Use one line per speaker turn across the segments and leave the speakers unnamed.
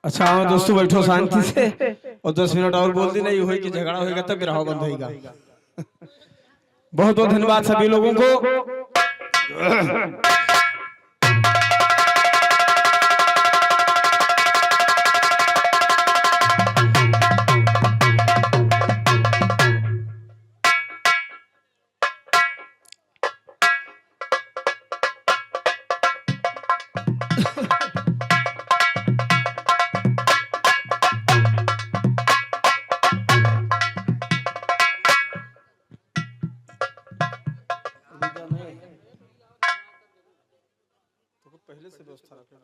अच्छा हाँ दोस्तों बैठो शांति से और 10 मिनट और बोल दी नहीं हुई कि झगड़ा होगा तब रहा बंद होगा। बहुत बहुत धन्यवाद सभी लोगों को। पहले से व्यवस्था रखे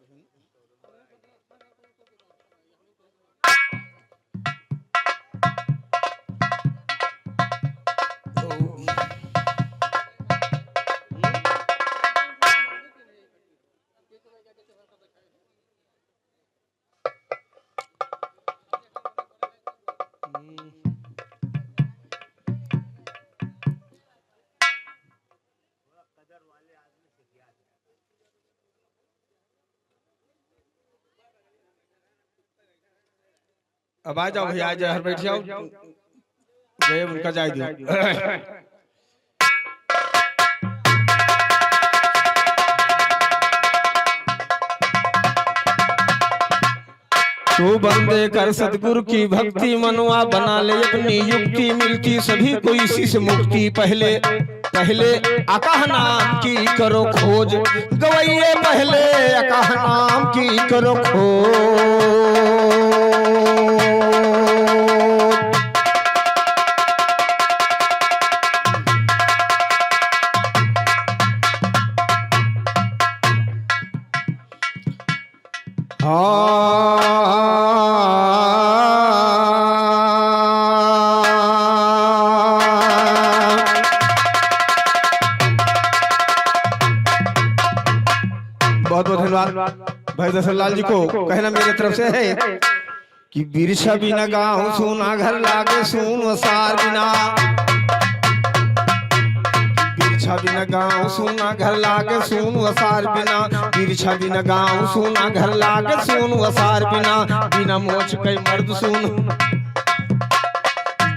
अब आ जाओ भैया, आ जाओ, हर बैठ जाओ, गए उनका जाए दो। तो बंदे कर सतगुरु की भक्ति, मनवा बना ले अपनी युक्ति, मिलती सभी को इसी से मुक्ति। पहले पहले अकाह नाम की करो खोज, गवैये पहले अकाह नाम की करो खोज। बहुत बहुत धन्यवाद भाई दशरथलाल जी को। कहना मेरे तरफ से है कि बिरछा बिना गाँव सोना घर लागे सुन वसार बिना, बिरछा बिना गाँव सोना घर लागे सुन वसार बिना, बिरछा बिना गाँव सोना घर लागे सुन वसार बिना, बिना मोच कई मर्द सुन,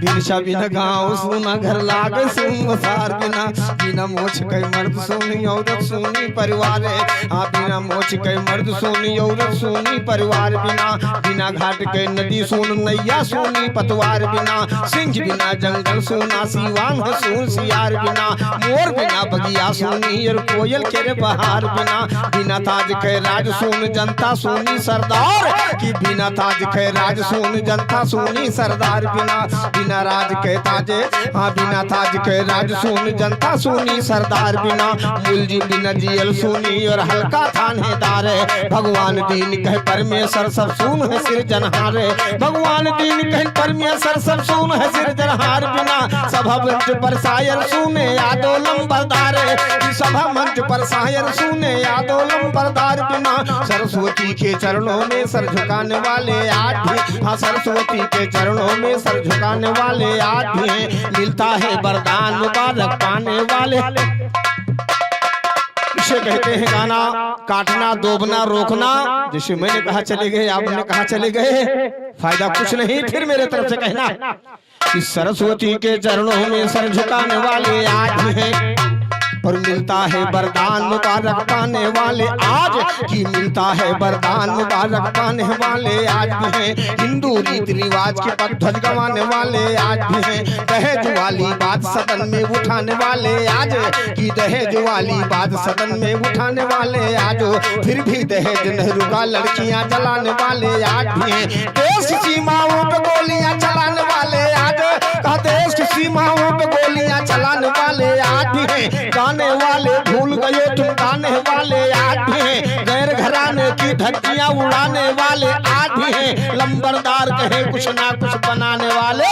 बिरछा बिना गाँव सोना घर लागे सुन वसार बिना, बिना मोछ कई मर्द सोनी औरत सोनी परिवार है। हाँ बिना मोछ कई मर्द सोनी औरत सोनी परिवार बिना, बिना घाट के नदी सोन नैया सोनी पतवार बिना, सिंह बिना जंगल सोना सीवान सोन सियार बिना, मोर बिना बगिया सोनी और कोयल के बहार बिना, बिना ताज के राज सोन जनता सोनी सरदार की, बिना ताज के राज सोन जनता सोनी सरदार बिना, बिना राज के ताजे हाँ बिना ताज के राज सोनी जनता सोनी सरदार बिना, मुलजी बिना जियल सोनी और हल्का थानेदार है। भगवान दीन कह परमेश्वर सब सुन है सिरजनहार है, भगवान दीन कह परमेश्वर सब सुन है सिरजनहार बिना, सभा मंच पर शायर सुने यादो लंबरदार है, सभा मंच पर शायर सुने यादो लंबरदार बिना, सरस्वती के चरणों में सर झुकाने वाले आज भी, हाँ सरस्वती के चरणों में सर झुकाने वाले आज भी हैं, मिलता है वरदान मुबारक पाने वाले। इसे कहते हैं गाना काटना दोबना रोकना, जैसे मैंने कहा चले गए आपने कहा चले गए, फायदा कुछ नहीं। फिर मेरे तरफ से कहना कि सरस्वती के चरणों में सर झुकाने वाले आज भी हैं, और मिलता है वरदान मुबारक पाने वाले आज की, मिलता है वरदान मुबारक पाने वाले आज भी हैं, हिंदू रीति रिवाज के पद ध्वज गवाने वाले आज भी हैं, दहेज वाली बात सदन में उठाने वाले आज की, दहेज वाली बात सदन में उठाने वाले आज, फिर भी दहेज नेहरू का लड़कियां जलाने वाले आज भी हैं, देश की सीमाओं पे गोलियां चलाने वाले आज, देश की सीमाओं पे गोलियां चलाने वाले आज भी हैं, गाने वाले भूल गए तुम गाने वाले आज भी हैं, गैर घराने की धज्जियां उड़ाने वाले आज भी हैं, लंबरदार कहे कुछ ना कुछ बनाने वाले।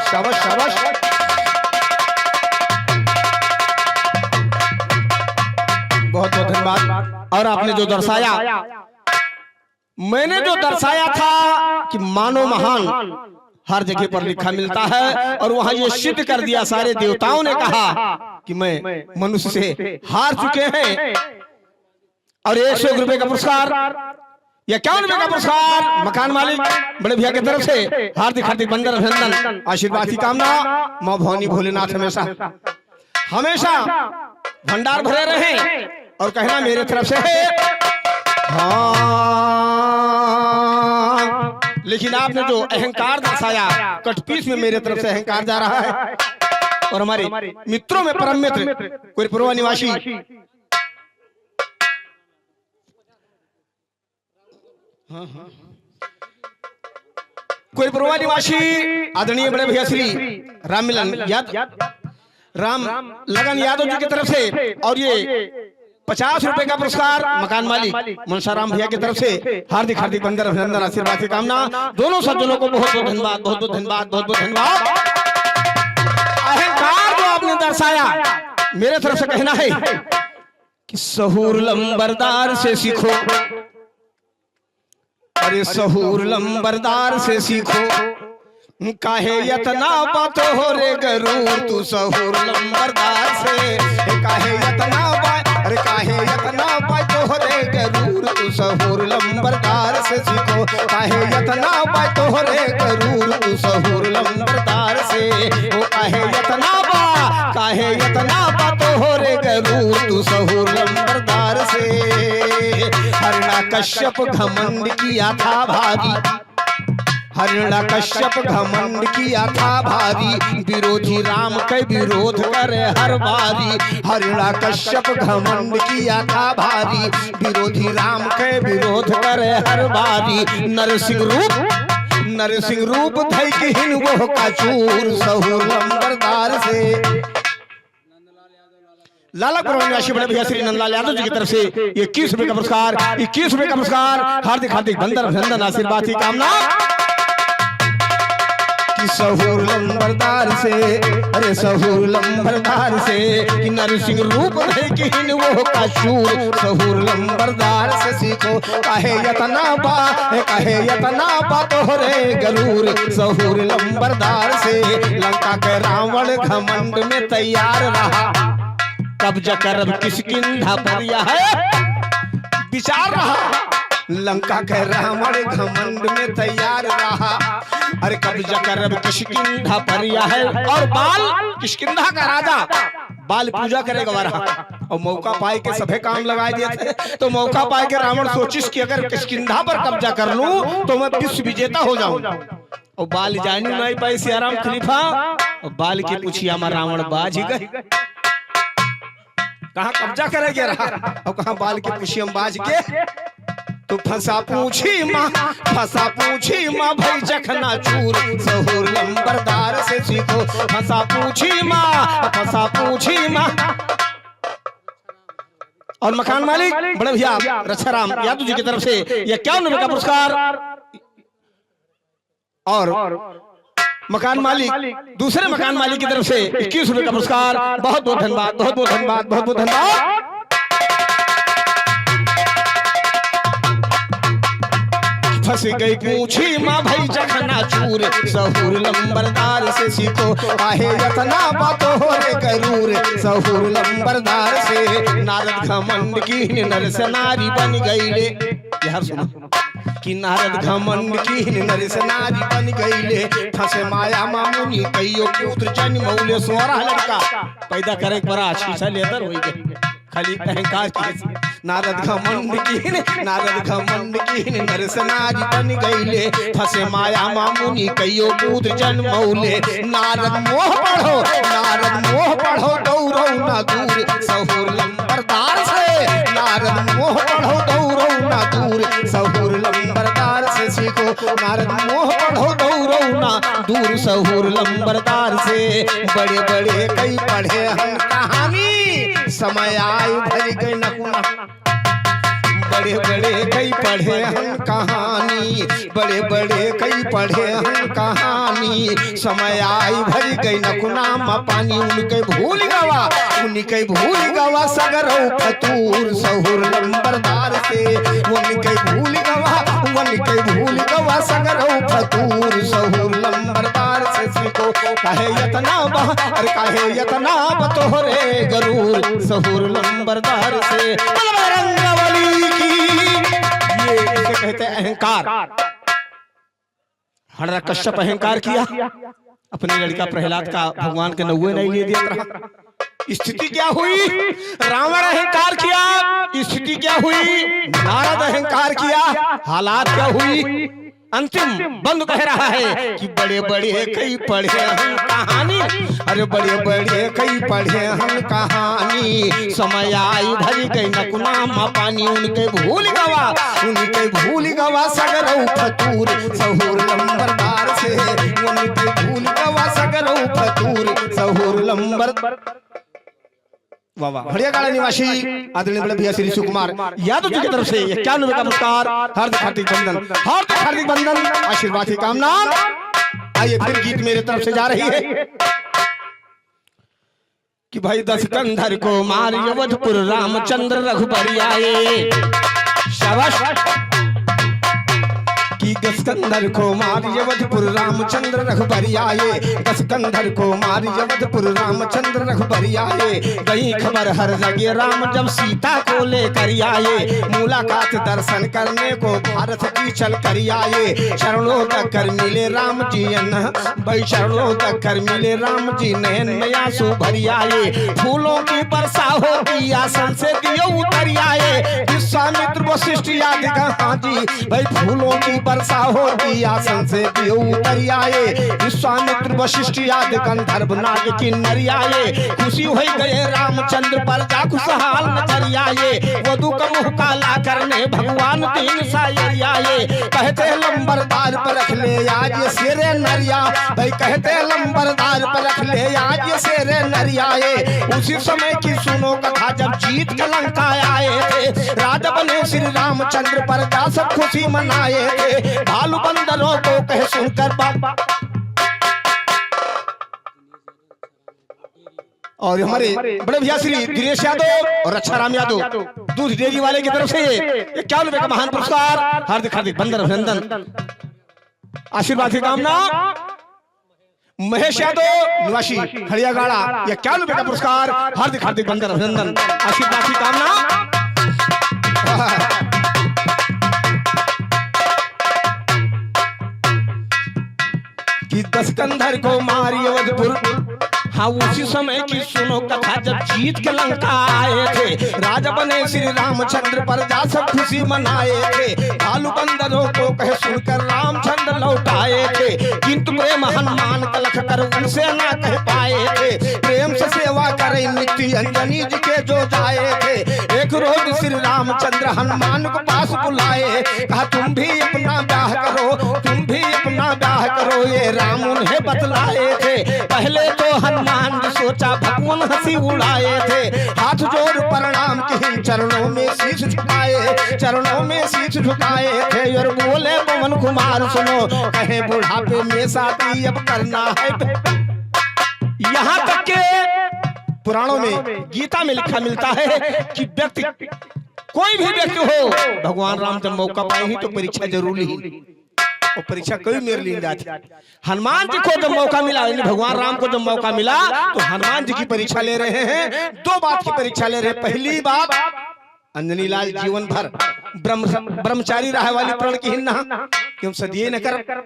शाबाश शाबाश। बहुत बहुत धन्यवाद। और आपने जो दर्शाया, मैंने जो दर्शाया था कि मानो महान हर जगह पर लिखा मिलता है। और वहां ये सिद्ध कर दिया, सारे देवताओं ने कहा कि मैं मनुष्य से हार चुके हैं। और 100 रुपए का पुरस्कार या 51 रुपए का पुरस्कार मकान मालिक बड़े भैया की तरफ से हार्दिक हार्दिक बंदन अभिनंदन, आशीर्वाद की कामना। माँ भवानी भोलेनाथ हमेशा हमेशा भंडार भरे रहे और कहना मेरे तरफ से है। हाँ, लेकिन आपने जो अहंकार दर्शाया, कटपीस में मेरे तरफ से अहंकार जा रहा है। और हमारे मित्रों में परम मित्र कोइरपुरवा निवासी कोइरपुरवा निवासी आदरणीय बड़े भैया श्री राम लगन यादव जी की तरफ से, और ये 50 रुपए का पुरस्कार मकान मालिक मनसाराम भैया की तरफ से हार्दिक हार्दिक बंदन अभिनंदन, आशीर्वाद की कामना। दोनों सज्जनों को बहुत बहुत धन्यवाद, बहुत बहुत धन्यवाद, बहुत बहुत धन्यवाद। अहंकार जो आपने दर्शाया, मेरे तरफ से कहना है कि सहूर लंबरदार से सीखो, अरे सहूर लंबरदार से सीखो, काहे यतना बात हो रे गरूर, तू सहूर लंबरदार से काहे यतना बात, अरे काहे यतना बात हो रे गरूर, तू सहूर लंबरदार से सीखो, काहे यतना बात हो रे गरूर, तू सहूर लंबरदार से, ओ काहे यतना बात हो रे गरूर, तू सहूर लंबरदार से। हरणा कश्यप घमंड किया था भारी, हरणा कश्यप घमंड किया था भारी, विरोधी राम के विरोध करे हर बारी। हरणा कश्यप घमंड किया था भारी, विरोधी राम के विरोध करे हर बारी। नरसिंह रूप धई किहिन वो का चूर, सहूर लंबरदार से। लाला निवासी बड़े भैया श्री नंदलाल यादव जी की तरफ से 21 रुपए का पुरस्कार, 21 रुपए का पुरस्कार, हार्दिक हार्दिक बंदन अभिनंदन, आशीर्वाद की कामना। सहूर लंबरदार से, अरे सहूर लंबरदार से, कि नरसिंह रूप है कि वो का शूर, सहूर लंबरदार से सीखो, काहे यतना बा तोहरे गरूर, सहूर लंबरदार से। लंका के रावण घमंड में तैयार रहा, कब्जा करब किष्किंधा पर यह विचार रहा। लंका के रावण घमंड में तैयार रहा, अरे कब्जा करब किष्किंधा पर यह, और बाल किष्किंधा का राजा बाल पूजा करेगा रहा। और मौका पाए के सभे काम लगा दिए थे, तो मौका पाए के रावण सोचिस कि अगर किष्किंधा पर कब्जा कर लूं तो मैं विश्व विजेता हो जाऊं। और बाल जानी नहीं पाई सियाराम खलीफा, और बाल की पूछिया में रावण बाज ही गए, कहाँ कब्जा करेगे रहा और कहाँ बाल के पुछियम बाज के। तो फंसा पूछी माँ भाई जखना चूर, सहूर लंबरदार से सीखो, फंसा पूछी माँ। और मकान मालिक बड़े भैया रक्षाराम यादव जी की तरफ से 51 रुपए का पुरस्कार, और मकान मालिक दूसरे मकान मालिक की तरफ से 21 रुपए का पुरस्कार। बहुत बहुत धन्यवाद, बहुत बहुत धन्यवाद, बहुत बहुत धन्यवाद। फंस गई पूछी माँ भाई जखना चूर, सहूर लंबरदार से सीखो, काहे यतना बात हो रे गरूर, सहूर लंबरदार से। नारद घमंड की नर से नारी बन गईले, यार सुनो कि नारद घमंड की नर से नारी बन गईले, फंसे माया मामुनि कईयो पुत्र जन्म मौले, 16 लड़का पैदा करे बड़ा शीशा लेदर हो गई, खाली अहंकार की। नारद घमंड की नर से नारी बन गईले, फंसे माया मामुनि कईयो पुत्र जन्म मौले। नारद मोह पढ़ो दौड़ो ना दूर, सहूर लंबरदार से। नारद मोह पढ़ो दौड़ो ना दूर, सहूर लंबरदार से सीखो, नारद मोह पढ़ो दौड़ो ना दूर, सहूर लंबरदार से। बड़े बड़े कई पढ़े हम कहानी, समय आयु भर गई नकुना, बड़े बड़े कई पढ़े हम कहानी, बड़े बड़े कई पढ़े हम कहानी, समय आई भर गई नकुना मा पानी। उनके भूल गवा सगरो फतूर, सहूर लंबरदार से। उनके भूल गवा सगरो फतूर, सहूर लंबर काहे यतना अरे काहे यतना बतोरे गरूर सहूर लंबरदार से बजरंगबली की। ये इसे कहते हैं अहंकार। हमारा कश्यप अहंकार किया, अपनी लड़का प्रहलाद का भगवान के नौवे नहीं ले दिया। स्थिति क्या हुई? रावण अहंकार किया, स्थिति क्या हुई? नारद अहंकार किया, हालात क्या हुई? अंतिम बंद कह रहा है कि बड़े बड़े कई पढ़े हम कहानी, अरे बड़े बड़े कई पढ़े हम कहानी, समय आई भरी गई नकुना मा पानी, उनके भूल गवा सगरऊ फतूर सहूर लंबरदार से, उनके भूल गवा सगरऊ फतूर सहूर लंबर। वाह वाह, बढ़िया गाड़ा निवासी आदरणीय बड़े भैया श्री सुकुमार यादव जी की तरफ से 91 का पुरस्कार, हार्दिक हार्दिक बंधन, आशीर्वाद की कामना। आइए फिर गीत मेरे तरफ से जा रही है कि भाई 10 कंधर को मार अवधपुर रामचंद्र रघुबर आए, शाबाश। कि 10 कंधर को मार अवधपुर रामचंद्र रघुबर आए, 10 कंधर को मार अवधपुर रामचंद्र रघुबर आए, गई खबर हर जगह राम जब सीता को लेकर आए, मुलाकात दर्शन करने को भारत की चल कर आए, चरणों तक कर मिले राम जी भाई, चरणों तक कर मिले राम जी नयन में आंसू भर आए, फूलों की वर्षा होती आसन से दियो उतर आए, विश्वामित्र वशिष्ठ याद कहाँ जी भाई, फूलों की वर्षा होती आसन से दियो उतर आए, विश्वामित्र वशिष्ठ याद गंधर्व नाग किन्नर आए, खुशी हो गए रामचंद्र पर जा खुशहाल नजर आए, वधु का मुँह काला करने भगवान तीन सायर आए, कहते लंबरदार पर रख ले आज ये शेरे नरिया भाई, कहते लंबरदार पर रख ले आज ये शेरे नरियाए। उसी समय की सुनो कथा जब जीत के लंका आए थे, राजा बने श्री रामचंद्र पर जा सब खुशी मनाए थे, भालू बंदरों को कहे सुनकर बाबा। और हमारे बड़े भैया श्री दिनेश यादव और रक्षाराम यादव दूध डेयरी वाले की तरफ से 51 रुपए का महान पुरस्कार, हार्दिक बंदर अभिनंदन, आशीर्वाद की कामना। महेश यादव निवासी खड़ियागाड़ा 51 रुपए का पुरस्कार, हार्दिक बंदर अभिनंदन, आशीर्वाद की कामना। कि 10 कंधर को मारी अवधपुर, हाँ उसी समय की सुनो कथा जब जीत के लंका आए थे, राजा बने श्री रामचंद्र पर जा सब खुशी मनाए थे, भालू बंदरों को कहे सुनकर रामचंद्र लौट आए थे, किंतु प्रेम हनुमान कलख कर उनसे ना कह पाए थे, प्रेम से सेवा करे नित्य अंजनी जी के जो जाए थे, एक रोज श्री रामचंद्र हनुमान को पास बुलाए, कहा तुम भी अपना ब्याह करो, तुम भी अपना ब्याह करो, ये राम उन्हें बतलाए थे, पहले तो हनुमान ने सोचा भगवान हंसी उड़ाए थे, हाथ जोड़ प्रणाम की चरणों में शीश झुकाए, चरणों में शीश झुकाए थे, और बोले पवन कुमार सुनो कहे बुढ़ापे में शादी अब करना है। यहाँ तक के पुराणों में गीता में लिखा मिलता है कि व्यक्ति कोई भी व्यक्ति हो, भगवान राम जब मौका पाए ही तो परीक्षा जरूरी ही, और परीक्षा कभी मेरे लिए जाती। हनुमान जी को जब मौका मिला, भगवान राम को जब मौका मिला तो हनुमान जी की परीक्षा ले रहे हैं, 2 बात की परीक्षा ले रहे हैं। पहली बात अंजनी लाल जीवन भर ब्रह्मचारी रहे वाली प्रण की हिन्ना कि हम सदिए न कर,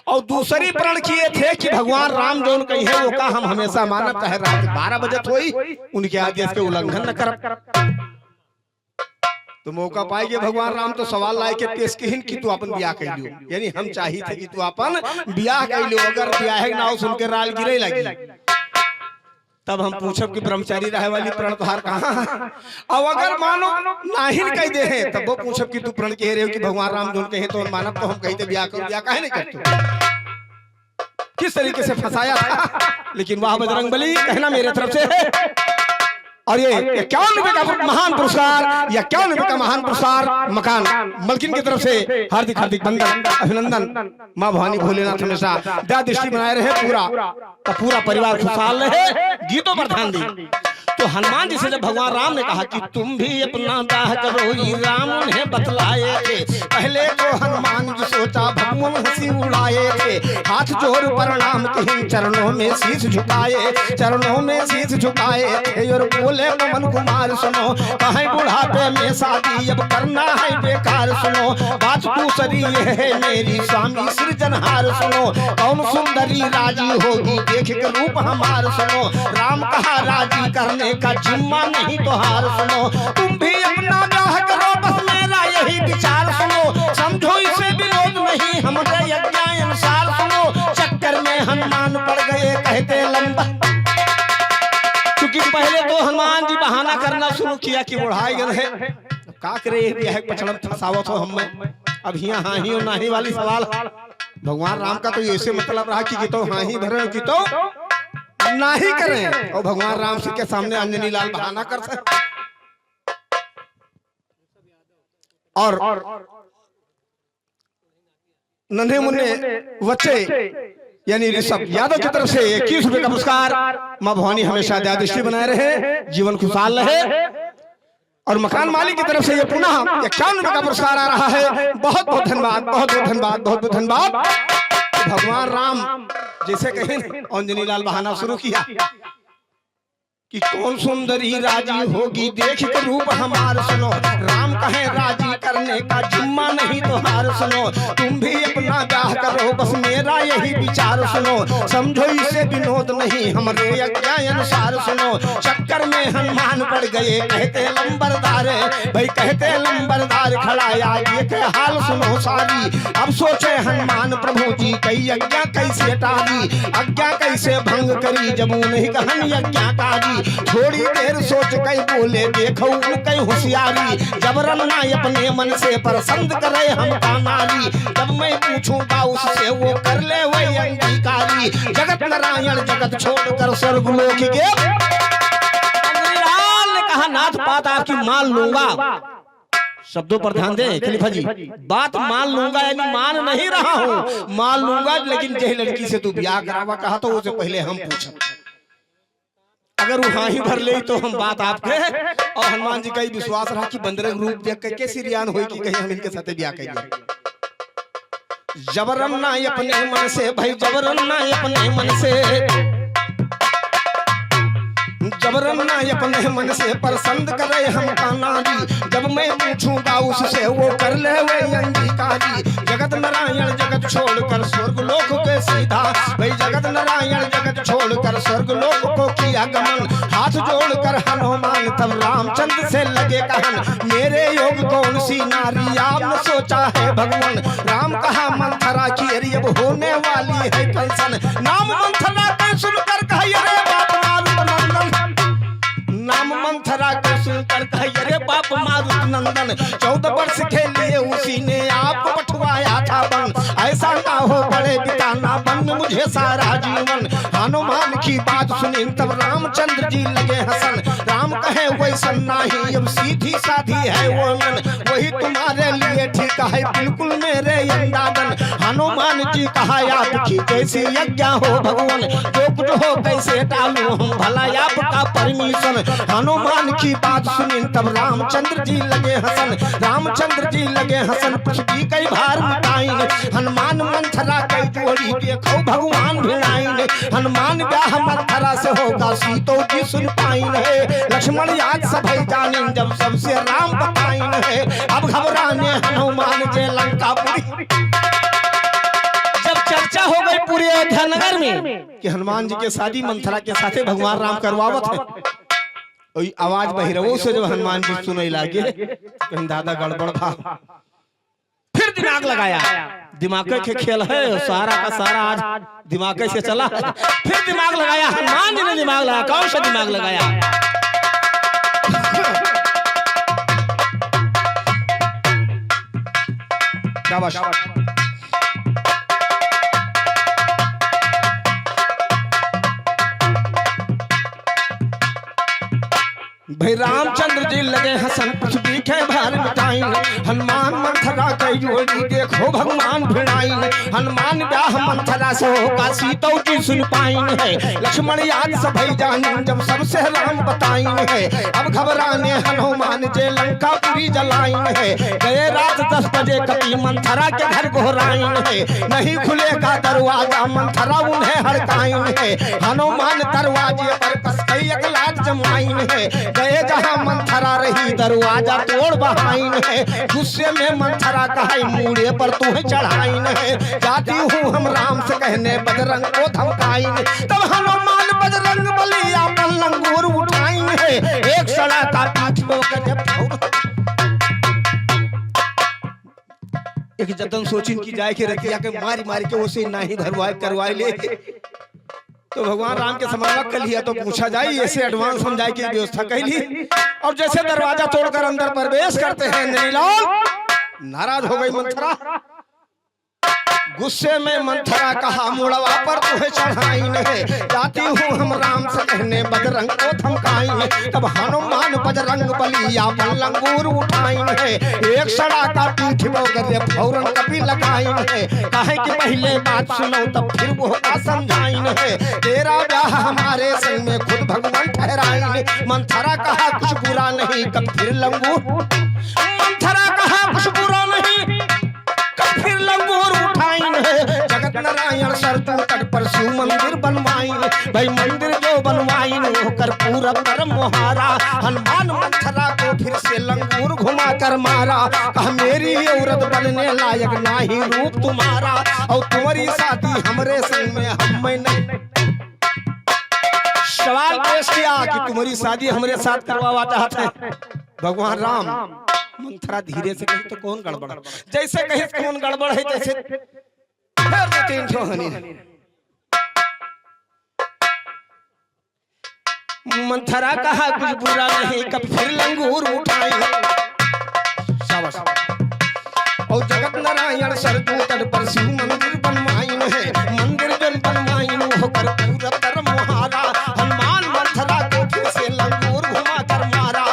और दूसरी प्रण किए थे कि भगवान राम जो कही है वो का हम हमेशा मानब, चाहे रात 12 बजे हुई उनके आदेश के उल्लंघन न कर। तो मौका पाएंगे भगवान राम तो सवाल लाए के पेश कहिन कि तू अपन ब्याह कर लियो, यानी हम चाहिए थे कि तू अपन ब्याह कर लियो, अगर ब्याह ना हो सुन के राल गिरे लगी, तब हम पूछब कि ब्रह्मचारी रहे वाली प्रण तोहार कहाँ, और अगर मानो नाहिन कह दे हैं तब वो पूछब कि तू प्रण कह रहे हो कि भगवान राम जो कहे तो मानब, तो हम कहते ब्याह करो, ब्याह काहे नहीं करते, किस तरीके से फंसाया था। लेकिन वाह बजरंगबली कहना मेरे तरफ से है। और ये 51 रुपए का महान पुरस्कार, 51 रुपए का महान पुरस्कार मकान मलकिन की तरफ से हार्दिक बंदन अभिनंदन। माँ भवानी भोलेनाथ हमेशा दया दृष्टि बनाए रहे, पूरा परिवार खुशहाल रहे। गीतों पर ध्यान दी। तो हनुमान जी से जब भगवान राम ने कहा कि तुम भी अपना दाह करो, ये राम उन्हें बतलाए थे। पहले तो हनुमान जी सोचा भगवान हंसी उड़ाए थे, हाथ जोड़ प्रणाम किए, चरणों में शीश झुकाए, चरणों में शीश झुकाए थे और बोले पवन कुमार सुनो, कहीं बुढ़ापे में शादी अब करना है बेकार, सुनो बात दूसरी है मेरी स्वामी सृजनहार, सुनो कौन सुंदरी राजी होगी देख के रूप हमार, सुनो राम कहा राजी करने का जिम्मा नहीं तो हार, सुनो तुम भी अपना ब्याह करो बस मेरा यही विचार, सुनो समझो इसे विरोध नहीं हमारे यज्ञ अनुसार, सुनो चक्कर में हनुमान पड़ गए कहते लंबा, क्योंकि पहले तो हनुमान जी बहाना करना शुरू किया कि बुढ़ाई है का करे यह पछड़न फसावत हो हम में, अब यहाँ हाँ ही और नाही वाली सवाल। भगवान राम का तो ऐसे मतलब रहा कि तो हाँ ही भरे कि तो नहीं करें, और भगवान राम जी के सामने अंजनी लाल बहाना कर सकते और नन्हे मुन्ने बच्चे यानी ऋषभ यादव की तरफ से 21 रुपए का पुरस्कार। मां भवानी हमेशा दयादृष्टि बनाए रहे, जीवन खुशहाल रहे। और मकान मालिक की तरफ से ये पुनः 51 रुपए का पुरस्कार आ रहा है। बहुत बहुत धन्यवाद, बहुत बहुत धन्यवाद, बहुत बहुत धन्यवाद। भगवान राम जैसे कहें अंजनी लाल बहाना शुरू किया कि कौन सुंदरी राजी होगी देख के रूप हमार, सुनो राम कहे राजी करने का जिम्मा नहीं तो हार, सुनो तुम भी अपना ब्याह करो बस मेरा यही विचार, सुनो समझो इसे विनोद नहीं हमारे यज्ञ अनुसार, सुनो चक्कर में हनुमान पड़ गए कहते लंबरदार, भाई कहते लंबरदार खड़ा आगे के हाल सुनो सारी। अब सोचे हनुमान प्रभु जी कई यज्ञ कैसे टाली, आज्ञा कैसे भंग करी जब नहीं कहन यज्ञकारी, थोड़ी देर सोच कई बोले देखो उनकी होशियारी, जबरन ना अपने मन से पसंद करे हम नारी, जब मैं पूछूंगा उससे वो कर ले वही अंगीकारी, जगत नारायण जगत छोड़कर स्वर्ग लोक गए। ने कहा नाथ बात आपकी मान लूंगा, शब्दों पर ध्यान दें खलीफा जी, बात मान लूंगा यानी मान नहीं रहा हूं, मान लूंगा लेकिन जही लड़की से तू ब्याह करावा कहा तो उसे पहले हम पूछा, अगर वो हाँ ही भर ले तो हम बात आपके। और हनुमान जी का ही विश्वास रहा कि बंदर रूप देख के कैसी रियान हुई कि कहीं हम इनके साथ ब्याह कर, जबरन ना अपने मन से भाई जबरन ना अपने मन से, जबरन ना अपने मन से पसंद करे हम नारी, जब मैं पूछूंगा उससे वो कर ले वे अंगीकारी, जगत नारायण जगत छोड़कर स्वर्ग लोक के सीधा, भाई जगत नारायण जगत छोड़कर स्वर्ग लोक को किया गमन, हाथ जोड़कर हनुमान तब रामचंद्र से लगे कहन, मेरे योग कौन सी नारी आपने सोचा है भगवान, राम कहा मंथरा की अरे अब होने वाली है कैसन, नाम मंथरा के सुनकर कही अरे बाप मारुत नंदन, नाम मंथरा के सुनकर कही अरे बाप मारुत नंदन, 14 वर्ष के लिए उसी ने आपको पठवाया था बन, ऐसा ना हो बड़े पिता ना बन मुझे सारा जीवन। हनुमान की बात सुनी तब रामचंद्र जी लगे हसन, राम कहे वैसन नहीं अब सीधी साधी है वो मन, वही तुम्हारे लिए ठीक है बिल्कुल मेरे अंदाजन, हनुमान जी कहा आपकी कैसी यज्ञ हो भगवान, जो कुछ हो कैसे टालू हम भला आपका परमिशन। हनुमान की बात सुनी तब रामचंद्र जी लगे हसन, रामचंद्र जी लगे हसन पृथ्वी कई भार मिटाइन, हनुमान मंथरा कई जोड़ी देखो भगवान भिड़ाइन, हनुमान ब्याह मंथरा से होगा सीतो जी सुन पाइन है, लक्ष्मण याद सभी जाने जब सबसे राम बताइन है, अब घबराने हनुमान जे लंकापुरी। जब चर्चा हो गई पूरे अयोध्या नगर में कि हनुमान जी के शादी मंथरा के साथे भगवान राम करवावत है, आवाज बहिरवो से जब हनुमान जी सुने लागे कहीं दादा गड़बड़ था, फिर दिमाग लगाया, दिमाग के खेल है सारा का सारा आज दिमाग से चला, फिर दिमाग लगाया हनुमान जी ने दिमाग लगाया, कौन सा दिमाग लगाया, शाबाश भाई रामचंद्र जी लगे हसन पृथ्वी के भार मिटाइन, हनुमान मंथरा के जोड़ी देखो भगवान भिड़ाइन, हनुमान ब्याह मंथरा से होगा सीता जी सुन पाइन है। लक्ष्मण याद सभई जानी जब सबसे राम बताइन है। अब घबराने हनुमान जे लंकापुरी जलाइन है। गए रात 10 बजे कपी मंथरा के घर घोराइन है। नहीं खुलेगा दरवाजा मंथरा उन्हें हड़काइन है। हनुमान दरवाजे पर कस कई एक लात जमाइन है। गए जहां मंथरा रही दरवाजा तोड़ बहाइन है। गुस्से में मंथरा कहे मूड़े पर तुम्हें चढ़ाइन है। जाती हूँ हम राम से कहने बजरंग को धमकाइन। तब हनुमान बजरंग बली अपन लंगूर उठाइन है। एक सड़ा का पीठ एक जतन सोचिन की जाए के रतिया के मारी मारी के उसे नहीं धरवाए करवाए ले। तो भगवान राम के समागम कर लिया तो पूछा जाए ऐसे एडवांस हम जाए की व्यवस्था कैली। और जैसे दरवाजा तोड़कर अंदर प्रवेश करते हैं नंदनीलाल, नाराज हो गई मंथरा। गुस्से में मंथरा कहा मुड़वा पर तुम्हें चढ़ाइन है। जाती हूँ हम राम से कहने बजरंग को धमकाइन। तब हनुमान बजरंग बलिया लंगूर उठाइन है। एक सड़ा का पीठ बोगरे फौरन कपी लगाइन है। कहे कि पहले बात सुनो तब फिर वो का समझाइन है। तेरा ब्याह हमारे संग में खुद भगवान ठहराइन। मंथरा कहा कुछ बुरा नहीं कब फिर लंगूर। मंथरा कहा कुछ बुरा नहीं कब फिर लंगूर उठाइन है। जगत नारायण सरजू तट पर शिव मंदिर बनवाइन। भाई मंदिर जो बनवाइन होकर पूरा परम मोहारा। हनुमान मंथरा को फिर से लंगूर घुमा कर मारा। कहा मेरी औरत बनने लायक नाही रूप तुम्हारा। और तुम्हारी शादी हमरे संग में हम नहीं। सवाल पेश किया कि तुम्हारी शादी हमारे साथ करवावा चाहते हैं। भगवान राम मंथरा धीरे से कही तो कौन गड़बड़, जैसे कही कौन गड़बड़ है जैसे तीन ठोहनी। मंथरा कहा कुछ बुरा नहीं कब फिर लंगूर उठाई। शाबाश। और जगत नारायण सरजू तट पर शिव मंदिर बनवाइन है। मंदिर जन बनवाइन होकर पूरा परम मोहारा। हनुमान मंथरा को फिर से लंगूर घुमा कर मारा।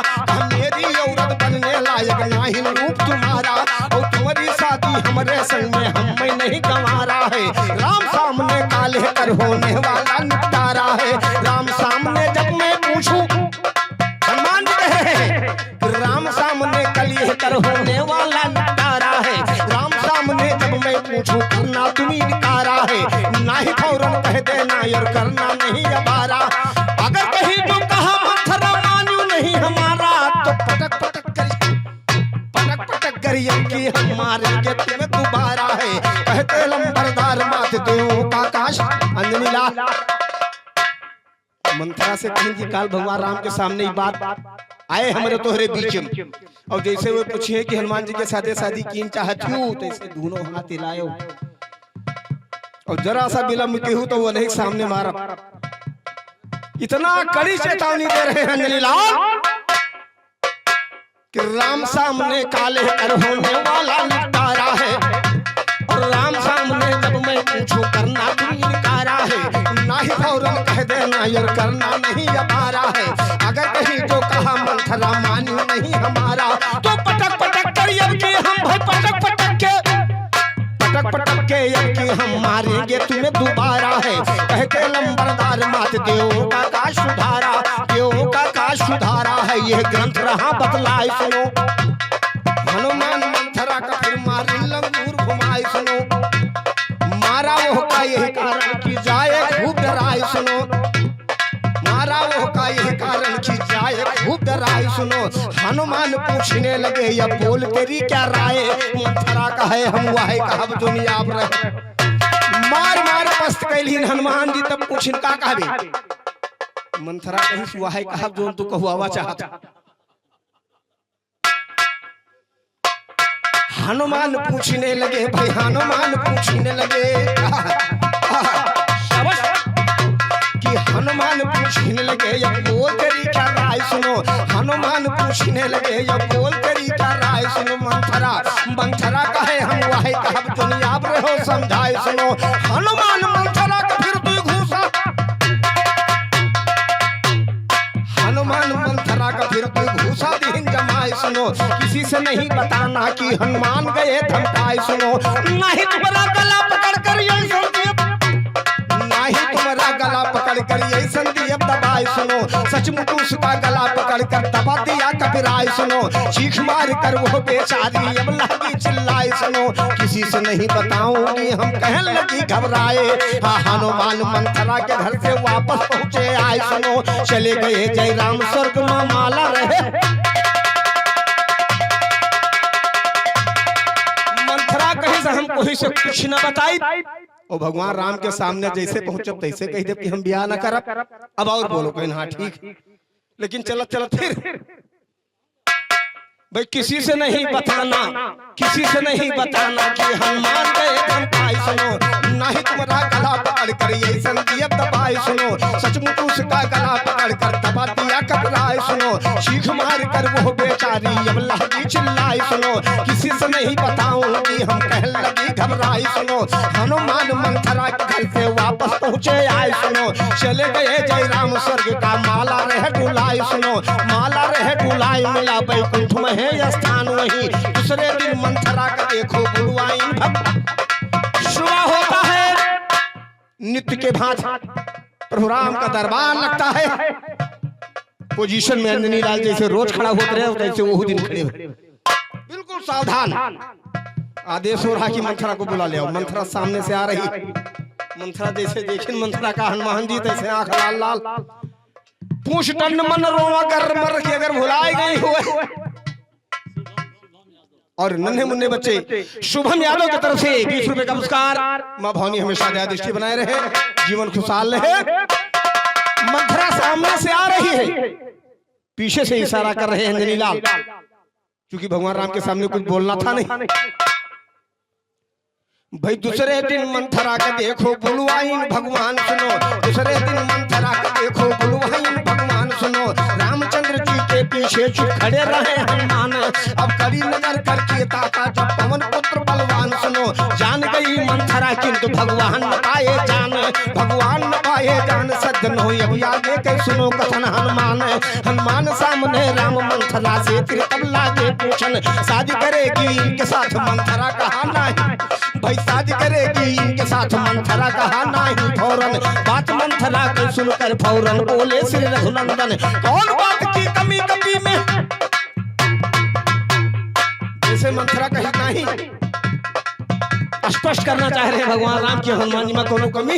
मेरी औरत बनने लायक नाही रूप तुम्हारा। और तुम्हारी शादी हमारे संग में हम नहीं गंवारा है। राम सामने काले कर होने वाला निपटारा है। राम सामने जब मैं पूछूं हनुमान कहे राम सामने कलिए कर होने वाला निपटारा है। राम सामने जब मैं पूछूं करना तुम्ही निकारा है। ना ही फौरन कह देना और करना नहीं अबारा। अगर कहीं तो कहा मंथरा मान्यू नहीं हमारा तो पटक पटक करिए कि हम मारेंगे तुम्हें दोबारा है। कहते लंबरदार मात देव का काश अंजनीलाल। मंथरा से कहीं कि काल भगवान राम के सामने ही बात आए हमारे तोहरे बीच में। और जैसे वो पूछे कि हनुमान जी के साथे शादी की चाहती हूँ तैसे दोनों हाथ हिलायो। और जरा सा विलंब की हूँ तो वो नहीं सामने मारा। इतना कड़ी चेतावनी दे रहे हैं अंजनीलाल कि राम सामने काले कर होने वाला निपटारा है। और राम सामने जब मैं पूछूं करना तुम निकारा है। ना ही फौरन कह देना और करना नहीं अबारा है। अगर कहीं जो कहा मंथरा मान्यू नहीं हमारा तो पटक पटक कर अब के हम भाई पटक पटक के अब के हम मारेंगे तुम्हें दोबारा है। कहते लंबरदार मात देव का सुधारा। देव का सुधारा है यह ग्रंथ रहा बतलाए सुनो। हनुमान मंथरा का फिर मारी लंगूर घुमाए सुनो। मारा वो का यही कारण की जाए खूब डराए सुनो। मारा वो का यही कारण की जाए खूब डराए सुनो। हनुमान पूछने लगे या बोल तेरी क्या राय। मंथरा कहे हम वाहे कहब दुनिया आप रहे। मार मार पस्त कैलीन हनुमान जी तब पूछिन का कहबे। मंथरा कही वाहे कहब जोन तू कहुआवा चाहत। हनुमान पूछने लगे भाई हनुमान पूछने लगे कि हनुमान पूछने लगे या बोल तेरी क्या राय सुनो। हनुमान पूछने लगे या बोल तेरी क्या राय सुनो। मंथरा कहे हम वाहे कहब दुनिया रहो समझाए सुनो। हनुमान मंथरा का फिर तू घूसा। हनुमान मंथरा का फिर तू घूसा दीन जमाए सुनो। किसी से नहीं बताना कि हनुमान गए धमकाए सुनो, नहीं तुम्हारा गला पकड़ कर यही संदीप, नहीं तुम्हारा गला पकड़ कर यही संदीप दबाए सुनो, सचमुच उसका गला पकड़ कर दबा दिया कबीराय सुनो, चीख मार कर वो बेचारी अब लगी चिल्लाए सुनो, किसी से नहीं बताऊंगी हम कहने लगी घबराए। हनुमान मंथरा के घर से वापस पहुंचे आए सुनो, चले गए जय राम स्वर्ग में माला रहे। मंथरा कहे से हम कोई से कुछ न बताई, और भगवान राम के सामने जैसे पहुंचब तैसे कह दे कि हम ब्याह न करब। अब और बोलो कहीं हाँ ठीक, लेकिन चलत चलत फिर भाई किसी से नहीं बताना, किसी से नहीं बताना कि हनुमान गए धमकाए सुनो, नहीं तुम्हारा गला पकड़ कर यही संदीप दबाए सुनो, सचमुच उसका गला पकड़ कर दबा दिया कबराए सुनो, चीख मार कर वो बेचारी अब लगी चिल्लाए सुनो, किसी से नहीं बताऊंगी हम कहने लगी घबराई सुनो। हनुमान मंथरा के घर से वापस पहुंचे आए सुनो, चले गए जय राम स्वर्ग का माला रह डुलाए सुनो, माला रह डुलाए मिला बैकुंठ में स्थान वही। दूसरे दिन मंथरा का देखो गुरुआइन भक्त सुबह होता है नित्य के भांति प्रभु राम का दरबार लगता है, पोजीशन में अंजनी लाल जैसे रोज खड़ा होते रहे वैसे वो दिन खड़े हुए बिल्कुल सावधान। आदेश हो रहा कि मंथरा को बुला ले आओ। मंथरा सामने से आ रही, मंथरा जैसे देखे मंथरा का हनुमान जी तैसे आंख लाल लाल, पूछ टन मन रोवा कर मर के अगर भुलाए गई हुए, और नन्हे मुन्ने बच्चे शुभम यादव की तरफ से 20 रुपए का पुरस्कार। मां भवानी हमेशा दया दृष्टि बनाए रहे, जीवन खुशहाल रहे। मंथरा सामने से आ रही है, पीछे से इशारा कर रहे हैं अंजनी लाल, क्योंकि भगवान राम के सामने कुछ बोलना था नहीं। भाई दूसरे दिन मंथरा का देखो बुलवाइन भगवान सुनो, दूसरे दिन मंथरा का देखो बुलवाइन भगवान सुनो, रामचंद्र जी के पीछे चुप खड़े रहे हनुमान, अब कड़ी नजर करके ताका जब पवन पुत्र बलवान सुनो, जान गई मंथरा किंतु भगवान न पाए जान, भगवान न पाए जान सज्जन हो अब आगे के सुनो कथन हनुमान। हनुमान सामने राम मंथरा से फिर तब लागे पूछन, शादी करेगी इनके साथ मंथरा कहा नहीं, भाई शादी करेगी इनके साथ मंथरा कहा नहीं फौरन, बात मंथरा को सुनकर फौरन बोले श्री रघुनंदन, कौन बात की कमी कमी में, जैसे मंथरा कही नहीं, स्पष्ट करना चाह रहे हैं भगवान राम की हनुमान जी में कोनो कमी,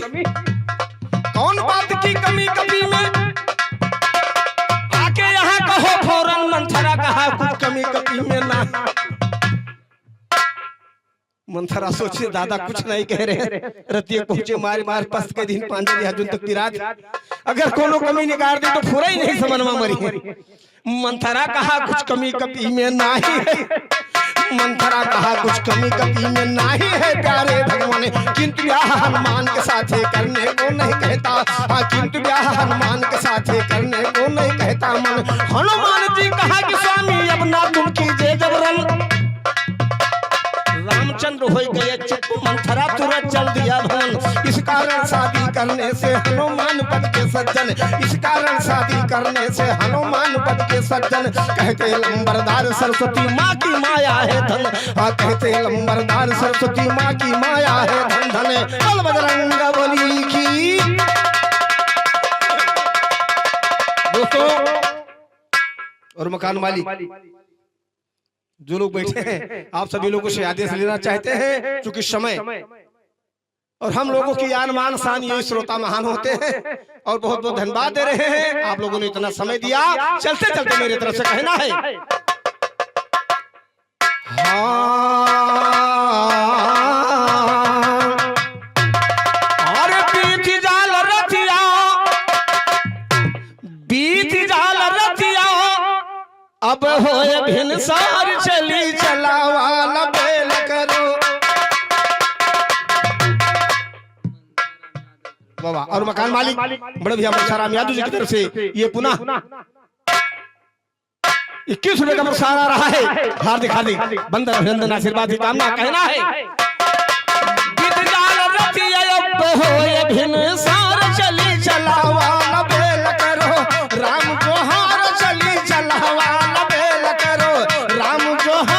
कौन बात की कमी कमी में, आके यहाँ कहो फौरन मंथरा कहा कुछ कमी कमी में ना। मंथरा सोचे दादा कुछ नहीं कह रहे, रतिये पहुंचे मार मार पस्त के दिन पांचवी हजून तक पिराज, अगर कोनो कमी निकाल दी तो पूरा ही नहीं समझ में मरी है। मंथरा कहा कुछ कमी कमी में नहीं है, मंथरा कहा कुछ कमी कमी में नहीं है प्यारे भगवान, किंतु ब्याह हनुमान के साथ करने को नहीं कहता, हाँ किंतु ब्याह हनुमान के साथ करने को नहीं कहता मन। हनुमान जी कहा कि स्वामी अब ना तुम कीजिए जबरन, रामचंद्र हो गए चुप, मंथरा तुरंत चल दिया भवन, इस कारण शादी करने से हनुमान पद के सज्जन, इस कारण शादी करने से हनुमान पद के सज्जन, कहते लंबरदार सरस्वती माँ की माया है धन, हाँ कहते लंबरदार सरस्वती माँ की माया है धन धन। चल बजरंगबली की दोस्तों और मकान मालिक जो लोग बैठे हैं, आप सभी लोगों से आदेश लेना चाहते हैं, क्योंकि समय और हम लोगों की आन मान शान यही श्रोता महान होते हैं, और बहुत बहुत धन्यवाद दे रहे हैं। आप लोगों ने इतना समय दिया, चलते चलते मेरी तरफ से कहना है अरे बीत जाल रतिया, बीत जाल रतिया, अब होए भिनसार चली चलावाला बेल करो बाबा। और मकान मालिक बड़े भैया मुंशाराम यादव जी की तरफ से ये पुनः 21 रुपए का पुरस्कार आ रहा है। हार्दिक हार्दिक बंदन अभिनंदन आशीर्वाद की कामना कहना है। बीत जाल रतिया अब होए भिनसार चली चलावाला बेल करो, राम जोहार चली चलावाला बेल करो, राम जोहार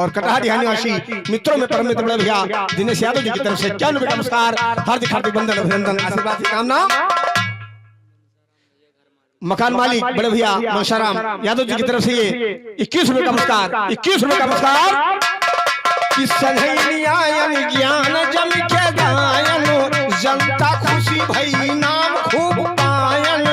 और कटहा निवासी मित्रों में परम मित्र बड़े भैया दिनेश यादव जी की तरफ से 91 का नमस्कार, हार्दिक हार्दिक वंदन अभिनंदन आशीर्वाद की कामना। मकान मालिक बड़े भैया मनसाराम यादव जी की तरफ से ये 21 रुपए का पुरस्कार, 21 रुपए का पुरस्कार। कि सनैनियायन ज्ञान जम के गायन, जनता खुशी भई नाम खूब पायन।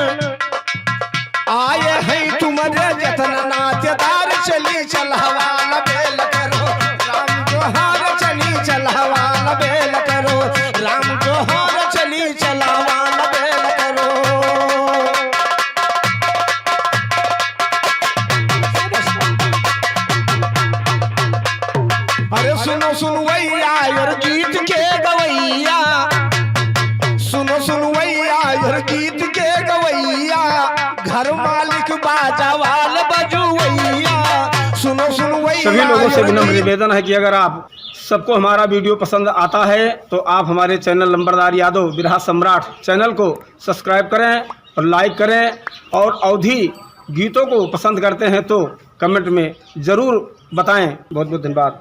आए हैं तुम्हारे जतन नातेदार, चली चल हवाला बेल करो, राम जोहार चली चल हवाला बेल करो, राम जोहार चली चल हवाला बेल करो। अरे सुनो सुनवैया यार गीत के गवैया, सुनो सुनवैया यार गीत के गवैया, घर मालिक बाजा वाल बजुवैया। सुनो सुनवैया।
सभी लोगों से विनम्र निवेदन है कि अगर आप सबको हमारा वीडियो पसंद आता है तो आप हमारे चैनल नंबरदार यादव बिरहा सम्राट चैनल को सब्सक्राइब करें और लाइक करें, और अवधि गीतों को पसंद करते हैं तो कमेंट में ज़रूर बताएं। बहुत बहुत धन्यवाद।